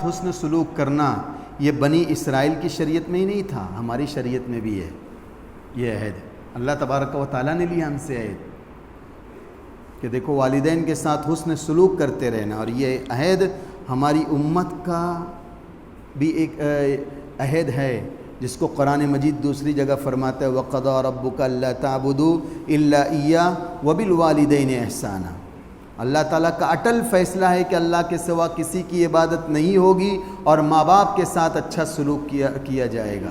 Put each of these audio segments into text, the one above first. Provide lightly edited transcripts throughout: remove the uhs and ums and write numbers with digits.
ساتھ حسن سلوک کرنا یہ بنی اسرائیل کی شریعت میں ہی نہیں تھا، ہماری شریعت میں بھی ہے یہ عہد۔ اللہ تبارک و تعالیٰ نے لیا ہم سے عہد کہ دیکھو والدین کے ساتھ حسن سلوک کرتے رہنا، اور یہ عہد ہماری امت کا بھی ایک عہد ہے جس کو قرآن مجید دوسری جگہ فرماتا ہے وَقَضَىٰ رَبُّكَ أَلَّا تَعْبُدُوا إِلَّا إِيَّاهُ وَبِالْوَالِدَيْنِ إِحْسَانًا۔ اللہ تعالیٰ کا اٹل فیصلہ ہے کہ اللہ کے سوا کسی کی عبادت نہیں ہوگی اور ماں باپ کے ساتھ اچھا سلوک کیا جائے گا۔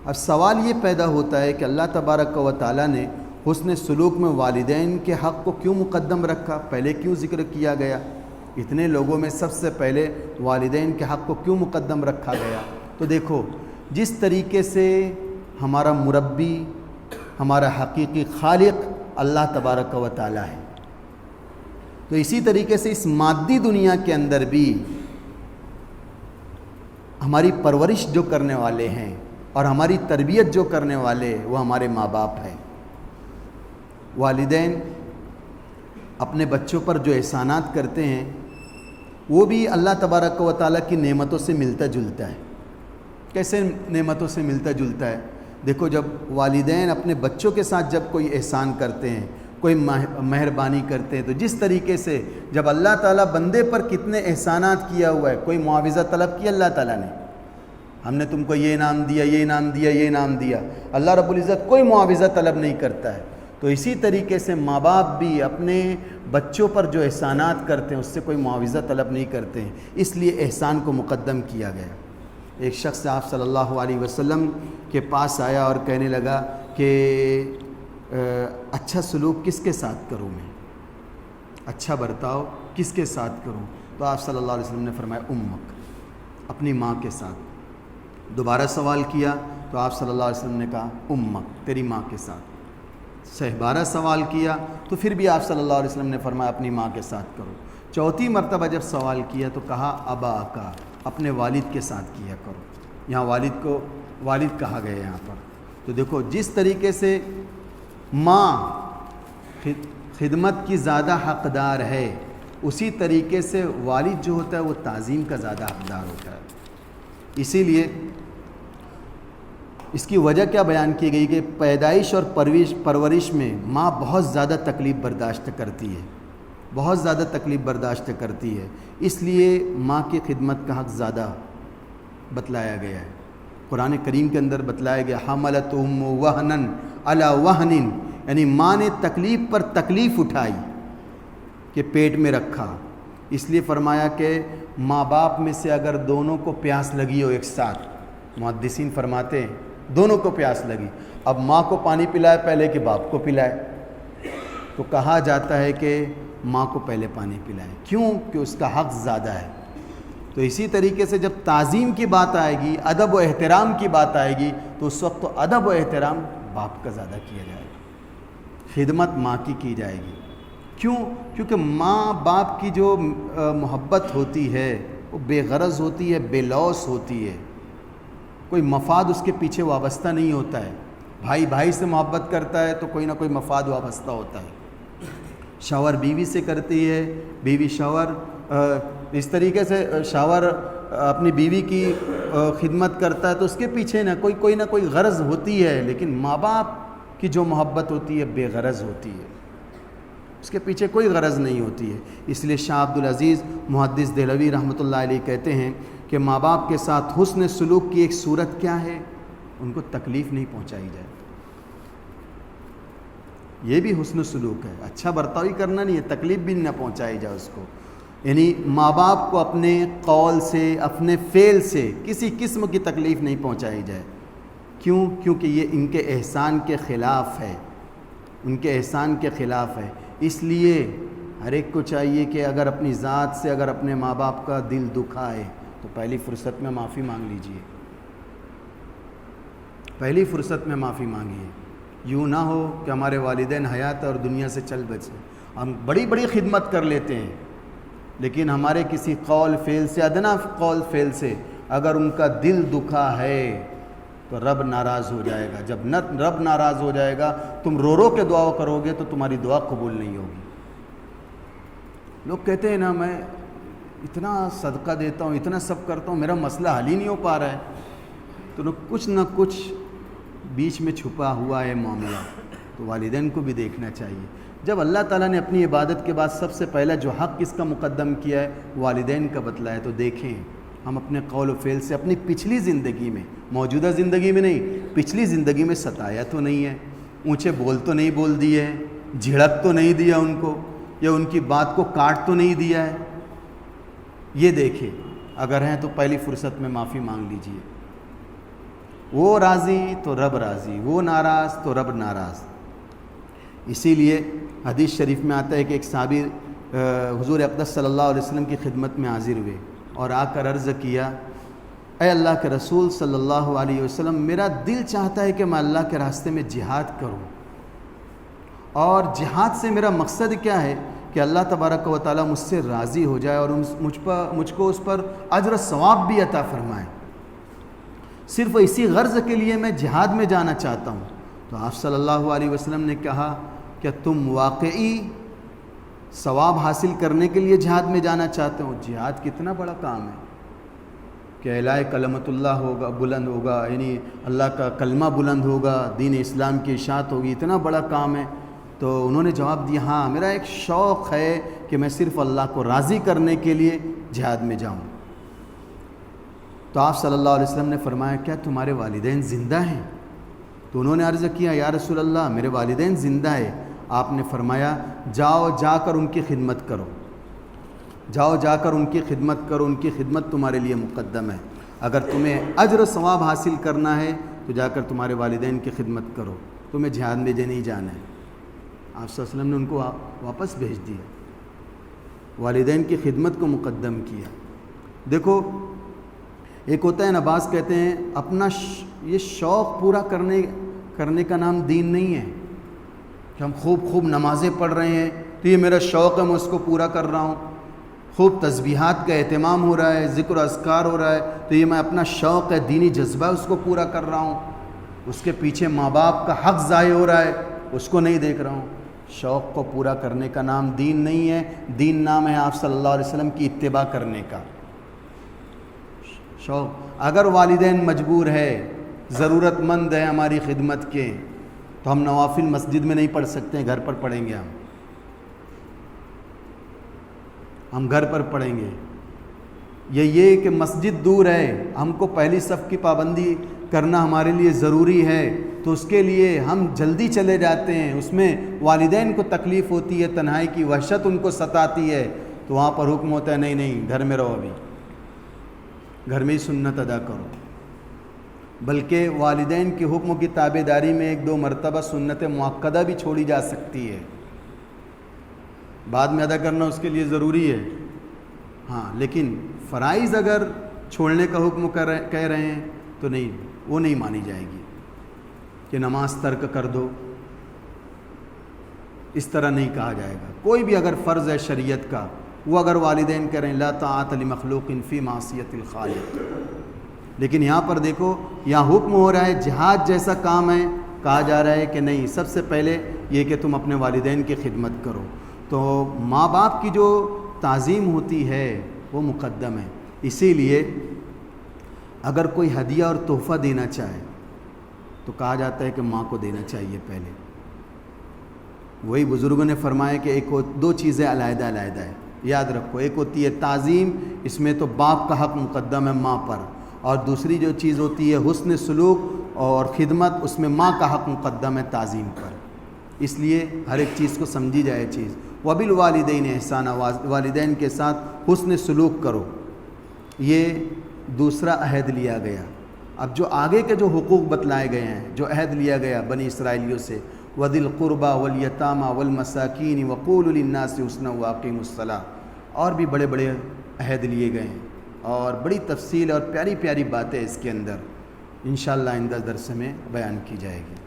اب سوال یہ پیدا ہوتا ہے کہ اللہ تبارک و تعالیٰ نے حسن سلوک میں والدین کے حق کو کیوں مقدم رکھا، پہلے کیوں ذکر کیا گیا؟ اتنے لوگوں میں سب سے پہلے والدین کے حق کو کیوں مقدم رکھا گیا؟ تو دیکھو جس طریقے سے ہمارا مربی، ہمارا حقیقی خالق اللہ تبارک و تعالیٰ ہے، تو اسی طریقے سے اس مادی دنیا کے اندر بھی ہماری پرورش جو کرنے والے ہیں اور ہماری تربیت جو کرنے والے وہ ہمارے ماں باپ ہیں۔ والدین اپنے بچوں پر جو احسانات کرتے ہیں وہ بھی اللہ تبارک و تعالیٰ کی نعمتوں سے ملتا جلتا ہے۔ کیسے نعمتوں سے ملتا جلتا ہے؟ دیکھو جب والدین اپنے بچوں کے ساتھ جب کوئی احسان کرتے ہیں، کوئی مہربانی کرتے ہیں، تو جس طریقے سے جب اللہ تعالیٰ بندے پر کتنے احسانات کیا ہوا ہے، کوئی معاوضہ طلب کیا اللہ تعالیٰ نے، ہم نے تم کو یہ انعام دیا، یہ انعام دیا، یہ انعام دیا، اللہ رب العزت کوئی معاوضہ طلب نہیں کرتا ہے۔ تو اسی طریقے سے ماں باپ بھی اپنے بچوں پر جو احسانات کرتے ہیں اس سے کوئی معاوضہ طلب نہیں کرتے ہیں، اس لیے احسان کو مقدم کیا گیا۔ ایک شخص آپ صلی اللہ علیہ وسلم کے پاس آیا اور کہنے لگا کہ اچھا سلوک کس کے ساتھ کروں میں، اچھا برتاؤ کس کے ساتھ کروں؟ تو آپ صلی اللہ علیہ وسلم نے فرمایا امک، اپنی ماں کے ساتھ۔ دوبارہ سوال کیا تو آپ صلی اللہ علیہ وسلم نے کہا امک، تیری ماں کے ساتھ۔ دوبارہ سوال کیا تو پھر بھی آپ صلی اللہ علیہ وسلم نے فرمایا اپنی ماں کے ساتھ کرو۔ چوتھی مرتبہ جب سوال کیا تو کہا ابا کا، اپنے والد کے ساتھ کیا کرو۔ یہاں والد کو والد کہا گیا یہاں پر۔ تو دیکھو جس طریقے سے ماں خدمت کی زیادہ حقدار ہے، اسی طریقے سے والد جو ہوتا ہے وہ تعظیم کا زیادہ حقدار ہوتا ہے۔ اسی لیے اس کی وجہ کیا بیان کی گئی کہ پیدائش اور پرورش میں ماں بہت زیادہ تکلیف برداشت کرتی ہے، بہت زیادہ تکلیف برداشت کرتی ہے، اس لیے ماں کی خدمت کا حق زیادہ بتلایا گیا ہے۔ قرآن کریم کے اندر بتلایا گیا حملت ام وہنن علی وہنن، یعنی ماں نے تکلیف پر تکلیف اٹھائی کہ پیٹ میں رکھا۔ اس لیے فرمایا کہ ماں باپ میں سے اگر دونوں کو پیاس لگی ہو ایک ساتھ، محدثین فرماتے ہیں دونوں کو پیاس لگی، اب ماں کو پانی پلائے پہلے کہ باپ کو پلائے، تو کہا جاتا ہے کہ ماں کو پہلے پانی پلائے، کیوں کہ اس کا حق زیادہ ہے۔ تو اسی طریقے سے جب تعظیم کی بات آئے گی، ادب و احترام کی بات آئے گی، تو اس وقت تو ادب و احترام باپ کا زیادہ کیا جائے گا، خدمت ماں کی جائے گی۔ کیوں؟ کیونکہ ماں باپ کی جو محبت ہوتی ہے وہ بے غرض ہوتی ہے، بے لوث ہوتی ہے، کوئی مفاد اس کے پیچھے وابستہ نہیں ہوتا ہے۔ بھائی بھائی سے محبت کرتا ہے تو کوئی نہ کوئی مفاد وابستہ ہوتا ہے، شوہر بیوی سے کرتی ہے، بیوی شوہر، اس طریقے سے شوہر اپنی بیوی کی خدمت کرتا ہے تو اس کے پیچھے کوئی نہ کوئی غرض ہوتی ہے، لیکن ماں باپ کی جو محبت ہوتی ہے بے غرض ہوتی ہے، اس کے پیچھے کوئی غرض نہیں ہوتی ہے۔ اس لیے شاہ عبد العزیز محدث دہلوی رحمۃ اللہ علیہ کہتے ہیں کہ ماں باپ کے ساتھ حسن سلوک کی ایک صورت کیا ہے؟ ان کو تکلیف نہیں پہنچائی جائے، یہ بھی حسن سلوک ہے۔ اچھا برتاؤ ہی کرنا نہیں ہے، تکلیف بھی نہ پہنچائی جائے اس کو، یعنی ماں باپ کو اپنے قول سے، اپنے فعل سے کسی قسم کی تکلیف نہیں پہنچائی جائے۔ کیوں؟ کیونکہ یہ ان کے احسان کے خلاف ہے، ان کے احسان کے خلاف ہے۔ اس لیے ہر ایک کو چاہیے کہ اگر اپنی ذات سے اگر اپنے ماں باپ کا دل دکھا ہے تو پہلی فرصت میں معافی مانگ لیجئے، پہلی فرصت میں معافی مانگیے۔ یوں نہ ہو کہ ہمارے والدین حیات اور دنیا سے چل بچیں، ہم بڑی بڑی خدمت کر لیتے ہیں لیکن ہمارے کسی قول فعل سے، ادنا قول فعل سے اگر ان کا دل دکھا ہے تو رب ناراض ہو جائے گا۔ جب رب ناراض ہو جائے گا، تم رو رو کے دعا کرو گے تو تمہاری دعا قبول نہیں ہوگی۔ لوگ کہتے ہیں نا میں اتنا صدقہ دیتا ہوں، اتنا سب کرتا ہوں، میرا مسئلہ حل ہی نہیں ہو پا رہا ہے. تو کچھ نہ کچھ بیچ میں چھپا ہوا ہے معاملہ. تو والدین کو بھی دیکھنا چاہیے. جب اللہ تعالیٰ نے اپنی عبادت کے بعد سب سے پہلا جو حق کس کا مقدم کیا ہے، والدین کا بتلایا، تو دیکھیں ہم اپنے قول و فعل سے اپنی پچھلی زندگی میں، موجودہ زندگی میں نہیں، پچھلی زندگی میں ستایا تو نہیں ہے، اونچے بول تو نہیں بول دیے ہیں، جھڑک تو نہیں دیا ان کو، یا ان کی بات کو کاٹ تو نہیں دیا ہے. یہ دیکھیں، اگر ہیں تو پہلی فرصت میں معافی مانگ لیجئے. وہ راضی تو رب راضی، وہ ناراض تو رب ناراض. اسی لیے حدیث شریف میں آتا ہے کہ ایک صحابی حضور اقدس صلی اللہ علیہ وسلم کی خدمت میں حاضر ہوئے اور آ کر عرض کیا، اے اللہ کے رسول صلی اللہ علیہ وسلم، میرا دل چاہتا ہے کہ میں اللہ کے راستے میں جہاد کروں، اور جہاد سے میرا مقصد کیا ہے کہ اللہ تبارک و تعالیٰ مجھ سے راضی ہو جائے اور مجھ کو اس پر اجر و ثواب بھی عطا فرمائے. صرف اسی غرض کے لیے میں جہاد میں جانا چاہتا ہوں. تو آپ صلی اللہ علیہ وسلم نے کہا کہ تم واقعی ثواب حاصل کرنے کے لیے جہاد میں جانا چاہتے ہو؟ جہاد کتنا بڑا کام ہے کہ اعلاء کلمت اللہ ہوگا، بلند ہوگا، یعنی اللہ کا کلمہ بلند ہوگا، دین اسلام کی اشاعت ہوگی، اتنا بڑا کام ہے. تو انہوں نے جواب دیا، ہاں میرا ایک شوق ہے کہ میں صرف اللہ کو راضی کرنے کے لیے جہاد میں جاؤں. تو آپ صلی اللہ علیہ وسلم نے فرمایا، کیا تمہارے والدین زندہ ہیں؟ تو انہوں نے عرض کیا، یا رسول اللہ میرے والدین زندہ ہیں. آپ نے فرمایا، جاؤ جا کر ان کی خدمت کرو، جاؤ جا کر ان کی خدمت کرو، ان کی خدمت تمہارے لیے مقدم ہے. اگر تمہیں اجر و ثواب حاصل کرنا ہے تو جا کر تمہارے والدین کی خدمت کرو، تمہیں جہاد میں نہیں جانا ہے. آپ صلی اللہ علیہ وسلم نے ان کو واپس بھیج دیا، والدین کی خدمت کو مقدم کیا. دیکھو، ایک ہوتا ہے نا، بعض کہتے ہیں اپنا یہ شوق پورا کرنے کا نام دین نہیں ہے کہ ہم خوب نمازیں پڑھ رہے ہیں تو یہ میرا شوق ہے، میں اس کو پورا کر رہا ہوں. خوب تسبیحات کا اہتمام ہو رہا ہے، ذکر و اذکار ہو رہا ہے تو یہ میں اپنا شوق ہے، دینی جذبہ ہے، اس کو پورا کر رہا ہوں. اس کے پیچھے ماں باپ کا حق ضائع ہو رہا ہے، اس کو نہیں دیکھ رہا ہوں. شوق کو پورا کرنے کا نام دین نہیں ہے. دین نام ہے آپ صلی اللہ علیہ وسلم کی اتباع کرنے کا. شوق، اگر والدین مجبور ہے، ضرورت مند ہے ہماری خدمت کے، تو ہم نوافل مسجد میں نہیں پڑھ سکتے ہیں، گھر پر پڑھیں گے. ہم گھر پر پڑھیں گے. یہ کہ مسجد دور ہے، ہم کو پہلی صف کی پابندی کرنا ہمارے لیے ضروری ہے، تو اس کے لیے ہم جلدی چلے جاتے ہیں. اس میں والدین کو تکلیف ہوتی ہے، تنہائی کی وحشت ان کو ستاتی ہے، تو وہاں پر حکم ہوتا ہے نہیں گھر میں رہو، ابھی گھر میں ہی سنت ادا کرو. بلکہ والدین کے حکم کی تابعداری میں 1-2 مرتبہ سنت مؤکدہ بھی چھوڑی جا سکتی ہے، بعد میں ادا کرنا اس کے لیے ضروری ہے. ہاں، لیکن فرائض اگر چھوڑنے کا حکم کہہ رہے ہیں تو نہیں، وہ نہیں مانی جائے گی کہ نماز ترک کر دو، اس طرح نہیں کہا جائے گا. کوئی بھی اگر فرض ہے شریعت کا، وہ اگر والدین کہہ رہے ہیں لا طاعۃ لمخلوق فی معصیۃ الخالق، لیکن یہاں پر دیکھو، یہاں حکم ہو رہا ہے، جہاد جیسا کام ہے، کہا جا رہا ہے کہ نہیں، سب سے پہلے یہ کہ تم اپنے والدین کی خدمت کرو. تو ماں باپ کی جو تعظیم ہوتی ہے وہ مقدم ہے. اسی لیے اگر کوئی ہدیہ اور تحفہ دینا چاہے تو کہا جاتا ہے کہ ماں کو دینا چاہیے پہلے. وہی بزرگوں نے فرمایا کہ 2 چیزیں علیحدہ ہے، یاد رکھو. ایک ہوتی ہے تعظیم، اس میں تو باپ کا حق مقدم ہے ماں پر، اور دوسری جو چیز ہوتی ہے حسن سلوک اور خدمت، اس میں ماں کا حق مقدم ہے تعظیم پر. اس لیے ہر ایک چیز کو سمجھی جائے چیز. وبالوالدین احسانا، والدین کے ساتھ حسن سلوک کرو. یہ دوسرا عہد لیا گیا. اب جو آگے کے جو حقوق بتلائے گئے ہیں، جو عہد لیا گیا بنی اسرائیلیوں سے، وَذِي الْقُرْبَى وَالْيَتَامَى وَالْمَسَاكِينِ وَقُولُوا لِلنَّاسِ حُسْنًا وَأَقِيمُوا الصَّلَاةَ، اور بھی بڑے بڑے عہد لیے گئے ہیں، اور بڑی تفصیل اور پیاری پیاری باتیں اس کے اندر انشاءاللہ آئندہ درس میں بیان کی جائے گی.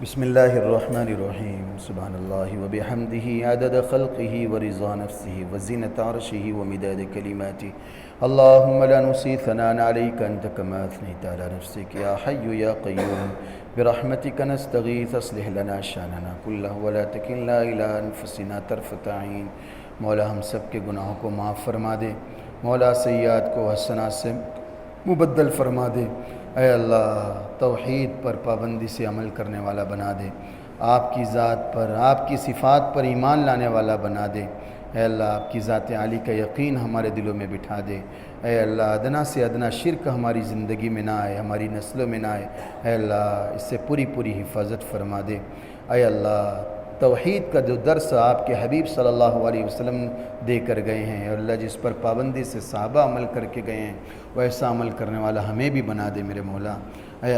بسم اللہ الرحمن الرحیم سبحان اللہ وبحمدہ عدد خلقہ ورضا نفسہ وزینۃ عرشہ ومداد کلماتہ اللہم لا نحصی ثناء علیک انت کما اثنیت علی نفسک یا حی یا قیوم برحمتک نستغیث اصلح لنا شاننا کلہ ولا تکلنا الی انفسنا طرفۃ عین۔ مولا ہم سب کے گناہوں کو معاف فرما دے، مولا سیئات کو حسنات سے مبدل فرما دے۔ اے اللہ توحید پر پابندی سے عمل کرنے والا بنا دے، آپ کی ذات پر، آپ کی صفات پر ایمان لانے والا بنا دے۔ اے اللہ آپ کی ذات عالی کا یقین ہمارے دلوں میں بٹھا دے۔ اے اللہ ادنا سے ادنا شرک ہماری زندگی میں نہ آئے، ہماری نسلوں میں نہ آئے۔ اے اللہ اس سے پوری پوری حفاظت فرما دے۔ اے اللہ توحید کا جو درس آپ کے حبیب صلی اللہ علیہ وسلم دے کر گئے ہیں، اور اللہ جس پر پابندی سے صحابہ عمل کر کے گئے ہیں، ویسا عمل کرنے والا ہمیں بھی بنا دے میرے مولا۔ اے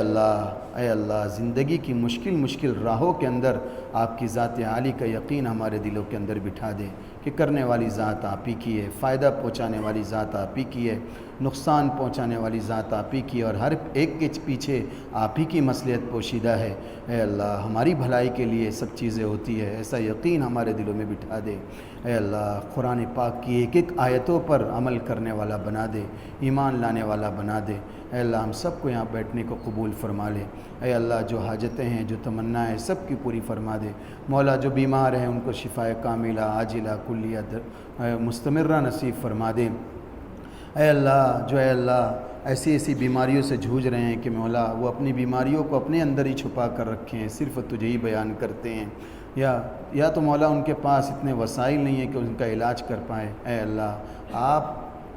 اللہ زندگی کی مشکل راہوں کے اندر آپ کی ذات عالی کا یقین ہمارے دلوں کے اندر بٹھا دے کہ کرنے والی ذات آپ ہی کی ہے، فائدہ پہنچانے والی ذات آپ ہی کی ہے، نقصان پہنچانے والی ذات آپ ہی کی ہے، اور ہر ایک کے پیچھے آپ ہی کی مصلحت پوشیدہ ہے۔ اے اللہ ہماری بھلائی کے لیے سب چیزیں ہوتی ہے، ایسا یقین ہمارے دلوں میں بٹھا دے۔ اے اللہ قرآن پاک کی ایک ایک آیتوں پر عمل کرنے والا بنا دے، ایمان لانے والا بنا دے۔ اے اللہ ہم سب کو یہاں بیٹھنے کو قبول فرما لے۔ اے اللہ جو حاجتیں ہیں، جو تمنا ہے، سب کی پوری فرما دے۔ مولا جو بیمار ہیں ان کو شفاء کاملہ عاجلہ کلیہ مستمرہ نصیب فرما دے۔ اے اللہ ایسی بیماریوں سے جھوج رہے ہیں کہ مولا وہ اپنی بیماریوں کو اپنے اندر ہی چھپا کر رکھے ہیں، صرف تجھے ہی بیان کرتے ہیں، یا تو مولا ان کے پاس اتنے وسائل نہیں ہیں کہ ان کا علاج کر پائیں۔ اے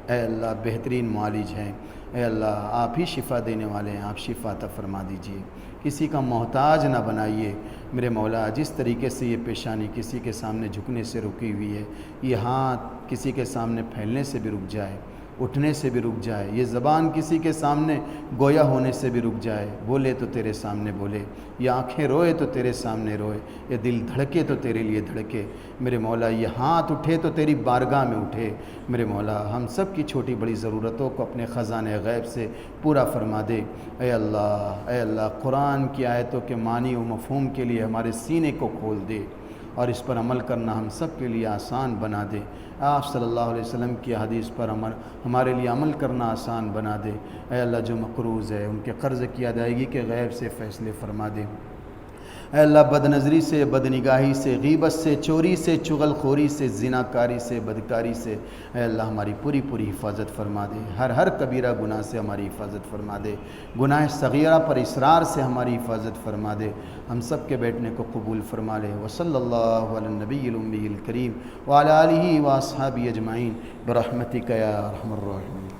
اللہ بہترین معالج ہیں۔ اے اللہ آپ ہی شفا دینے والے ہیں، آپ شفا عطا فرما دیجئے، کسی کا محتاج نہ بنائیے میرے مولا۔ جس طریقے سے یہ پیشانی کسی کے سامنے جھکنے سے رکی ہوئی ہے، یہ ہاتھ کسی کے سامنے پھیلنے سے بھی رک جائے، اٹھنے سے بھی رک جائے، یہ زبان کسی کے سامنے گویا ہونے سے بھی رک جائے، بولے تو تیرے سامنے بولے، یہ آنکھیں روئے تو تیرے سامنے روئے، یہ دل دھڑکے تو تیرے لیے دھڑکے میرے مولا، یہ ہاتھ اٹھے تو تیری بارگاہ میں اٹھے میرے مولا۔ ہم سب کی چھوٹی بڑی ضرورتوں کو اپنے خزانے غیب سے پورا فرما دے۔ اے اللہ قرآن کی آیتوں کے معنی و مفہوم کے لیے ہمارے سینے کو کھول دے، اور اس پر عمل کرنا ہم سب کے لیے آسان بنا دے۔ آپ صلی اللہ علیہ وسلم کی حدیث پر ہمارے لیے عمل کرنا آسان بنا دے۔ اے اللہ جو مقروض ہے ان کے قرض کی ادائیگی کے غیب سے فیصلے فرما دے۔ اے اللہ بد نظری سے، بد نگاہی سے، غیبت سے، چوری سے، چغل خوری سے، زناکاری سے، بدکاری سے اے اللہ ہماری پوری حفاظت فرما دے۔ ہر کبیرہ گناہ سے ہماری حفاظت فرما دے، گناہ صغیرہ پر اصرار سے ہماری حفاظت فرما دے۔ ہم سب کے بیٹھنے کو قبول فرما لے۔ وصلی اللہ علی النبی الامی الکریم وعلی آلہ واصحابہ اجمعین برحمتک یا ارحم الراحمین۔